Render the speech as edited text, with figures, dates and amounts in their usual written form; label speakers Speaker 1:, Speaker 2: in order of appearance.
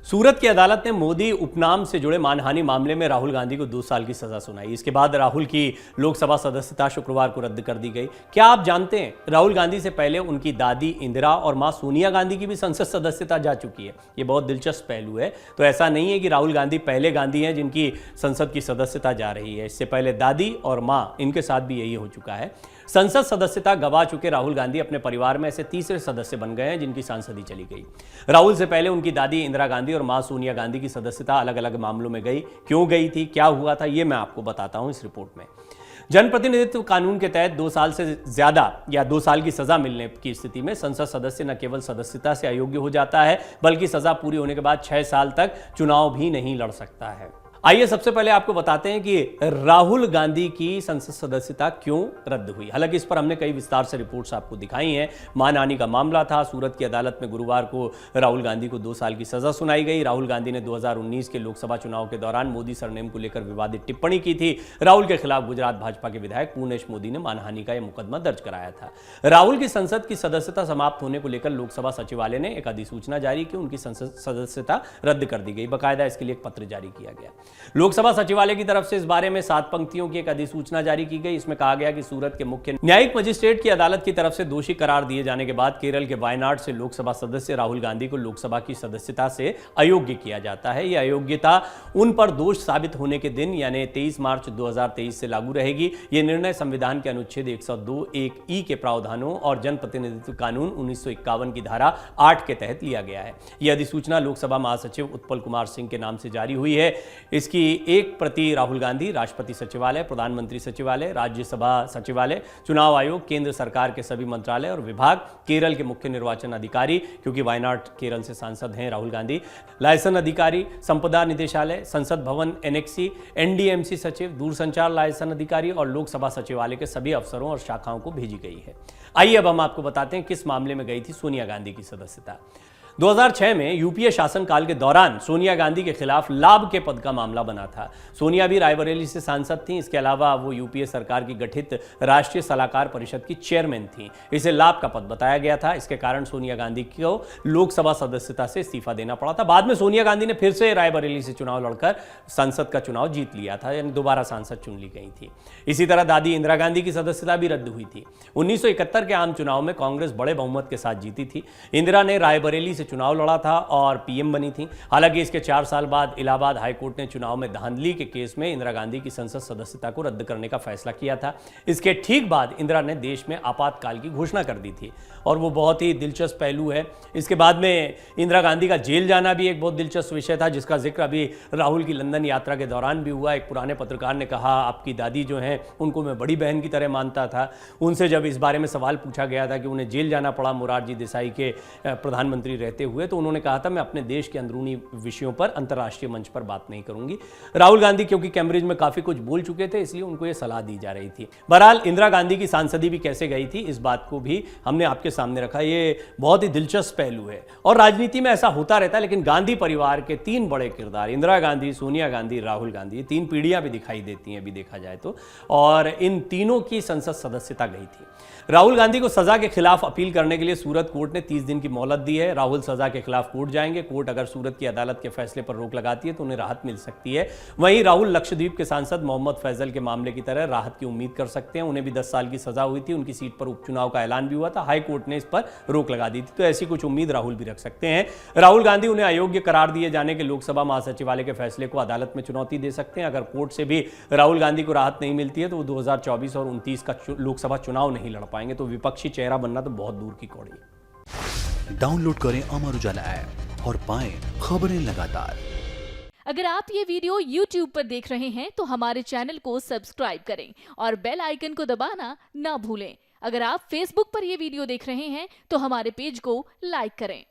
Speaker 1: सूरत की अदालत ने मोदी उपनाम से जुड़े मानहानि मामले में राहुल गांधी को 2 साल की सजा सुनाई। इसके बाद राहुल की लोकसभा सदस्यता शुक्रवार को रद्द कर दी गई। क्या आप जानते हैं, राहुल गांधी से पहले उनकी दादी इंदिरा और मां सोनिया गांधी की भी संसद सदस्यता जा चुकी है। ये बहुत दिलचस्प पहलू है। तो ऐसा नहीं है कि राहुल गांधी पहले गांधी हैं जिनकी संसद की सदस्यता जा रही है। इससे पहले दादी और मां, इनके साथ भी यही हो चुका है। संसद सदस्यता गंवा चुके राहुल गांधी अपने परिवार में ऐसे तीसरे सदस्य बन गए हैं जिनकी सांसदी चली गई। राहुल से पहले उनकी दादी इंदिरा गांधी और मां सोनिया गांधी की सदस्यता अलग अलग मामलों में गई। क्यों गई थी, क्या हुआ था, यह मैं आपको बताता हूं इस रिपोर्ट में। जनप्रतिनिधित्व कानून के तहत 2 साल से ज्यादा या 2 साल की सजा मिलने की स्थिति में संसद सदस्य न केवल सदस्यता से अयोग्य हो जाता है, बल्कि सजा पूरी होने के बाद 6 साल तक चुनाव भी नहीं लड़ सकता है। आइए सबसे पहले आपको बताते हैं कि राहुल गांधी की संसद सदस्यता क्यों रद्द हुई। हालांकि इस पर हमने कई विस्तार से रिपोर्ट्स आपको दिखाई हैं। मानहानि का मामला था। सूरत की अदालत में गुरुवार को राहुल गांधी को 2 साल की सजा सुनाई गई। राहुल गांधी ने 2019 के लोकसभा चुनाव के दौरान मोदी सरनेम को लेकर विवादित टिप्पणी की थी। राहुल के खिलाफ गुजरात भाजपा के विधायक पूर्णेश मोदी ने मानहानि का यह मुकदमा दर्ज कराया था। राहुल की संसद की सदस्यता समाप्त होने को लेकर लोकसभा सचिवालय ने एक अधिसूचना जारी की। उनकी संसद सदस्यता रद्द कर दी गई। बाकायदा इसके लिए एक पत्र जारी किया गया। लोकसभा सचिवालय की तरफ से इस बारे में 7 पंक्तियों की एक अधिसूचना जारी की गई। इसमें कहा गया कि सूरत के मुख्य न्यायिक मजिस्ट्रेट की अदालत की तरफ से दोषी करार दिए जाने के बाद केरल के वायनाड से लोकसभा सदस्य राहुल गांधी को लोकसभा की सदस्यता से अयोग्य किया जाता है। यह अयोग्यता उन पर दोष साबित होने के दिन यानी 23 मार्च 2023 से लागू रहेगी। यह निर्णय संविधान के अनुच्छेद 102(1)(e) के प्रावधानों और जनप्रतिनिधित्व कानून 1951 की धारा 8 के तहत लिया गया है। यह अधिसूचना लोकसभा महासचिव उत्पल कुमार सिंह के नाम से जारी हुई है। इसकी एक प्रति राहुल गांधी, राष्ट्रपति सचिवालय, प्रधानमंत्री सचिवालय, राज्यसभा सचिवालय, चुनाव आयोग, केंद्र सरकार के सभी मंत्रालय और विभाग, केरल के मुख्य निर्वाचन अधिकारी, क्योंकि वायनाड केरल से सांसद हैं राहुल गांधी, लाइसेंस अधिकारी, संपदा निदेशालय, संसद भवन एनेक्सी, एनडीएमसी सचिव, दूरसंचार लाइसेंस अधिकारी और लोकसभा सचिवालय के सभी अफसरों और शाखाओं को भेजी गई है। आइए अब हम आपको बताते हैं किस मामले में गई थी सोनिया गांधी की सदस्यता। 2006 में यूपीए शासनकाल के दौरान सोनिया गांधी के खिलाफ लाभ के पद का मामला बना था। सोनिया भी रायबरेली से सांसद थीं। इसके अलावा वो यूपीए सरकार की गठित राष्ट्रीय सलाहकार परिषद की चेयरमैन थीं। इसे लाभ का पद बताया गया था। इसके कारण सोनिया गांधी को लोकसभा सदस्यता से इस्तीफा देना पड़ा था। बाद में सोनिया गांधी ने फिर से रायबरेली से चुनाव लड़कर संसद का चुनाव जीत लिया था, यानी दोबारा सांसद चुन ली गई थी। इसी तरह दादी इंदिरा गांधी की सदस्यता भी रद्द हुई थी। 1971 के आम चुनाव में कांग्रेस बड़े बहुमत के साथ जीती थी। इंदिरा ने रायबरेली चुनाव लड़ा था और पीएम बनी थी। हालांकि इसके 4 साल बाद इलाहाबाद हाईकोर्ट ने चुनाव में धांधली के केस में इंदिरा गांधी की संसद सदस्यता को रद्द करने का फैसला किया था। इसके ठीक बाद इंदिरा ने देश में आपातकाल की घोषणा कर दी थी और वो बहुत ही दिलचस्प पहलू है। इसके बाद में इंदिरा गांधी का जेल जाना भी एक बहुत दिलचस्प विषय था, जिसका जिक्र अभी राहुल की लंदन यात्रा के दौरान भी हुआ। एक पुराने पत्रकार ने कहा, आपकी दादी जो हैं उनको मैं बड़ी बहन की तरह मानता था। उनसे जब इस बारे में सवाल पूछा गया था कि उन्हें जेल जाना पड़ा मोरारजी देसाई के प्रधानमंत्री रहते हुए, तो उन्होंने कहा था मैं अपने देश के अंदरूनी विषयों पर अंतर्राष्ट्रीय मंच पर बात नहीं करूंगी। राहुल गांधी क्योंकि कैम्ब्रिज में काफी कुछ बोल चुके थे, इसलिए उनको यह सलाह दी जा रही थी। बहरहाल इंदिरा गांधी की सांसदी भी कैसे गई थी, इस बात को भी हमने आपके सामने रखा। ये बहुत ही दिलचस्प पहलू है और राजनीति में ऐसा होता रहता है। लेकिन गांधी परिवार के 3 बड़े किरदार, इंदिरा गांधी, सोनिया गांधी, राहुल गांधी, ये 3 पीढ़ियां भी दिखाई देती हैं अभी देखा जाए तो, और इन तीनों की संसद सदस्यता गई थी। राहुल गांधी को सजा के खिलाफ अपील करने के लिए सूरत कोर्ट ने 30 दिन की मोहलत दी है। राहुल सजा के खिलाफ कोर्ट जाएंगे। कोर्ट अगर सूरत की अदालत के फैसले पर रोक लगाती है तो उन्हें राहत मिल सकती है। वहीं राहुल लक्षद्वीप के सांसद मोहम्मद फैजल के मामले की तरह राहत की उम्मीद कर सकते हैं। उन्हें भी 10 साल की सजा हुई थी। उनकी सीट पर उपचुनाव का ऐलान भी हुआ था। हाई कोर्ट ने इस पर रोक लगा दी थी, तो ऐसी कुछ उम्मीद राहुल भी रख सकते हैं। राहुल गांधी उन्हें अयोग्य करार दिए जाने के लोकसभा महासचिवालय के फैसले को अदालत में चुनौती दे सकते हैं। अगर कोर्ट से भी राहुल गांधी को राहत नहीं मिलती है तो वो 2024 और 29 का लोकसभा चुनाव नहीं लड़ पाएंगे। तो विपक्षी चेहरा बनना तो बहुत दूर की कौड़ी है।
Speaker 2: डाउनलोड करें अमर उजाला ऐप और पाएं खबरें लगातार।
Speaker 3: अगर आप ये वीडियो YouTube पर देख रहे हैं तो हमारे चैनल को सब्सक्राइब करें और बेल आइकन को दबाना ना भूलें। अगर आप Facebook पर ये वीडियो देख रहे हैं तो हमारे पेज को लाइक करें।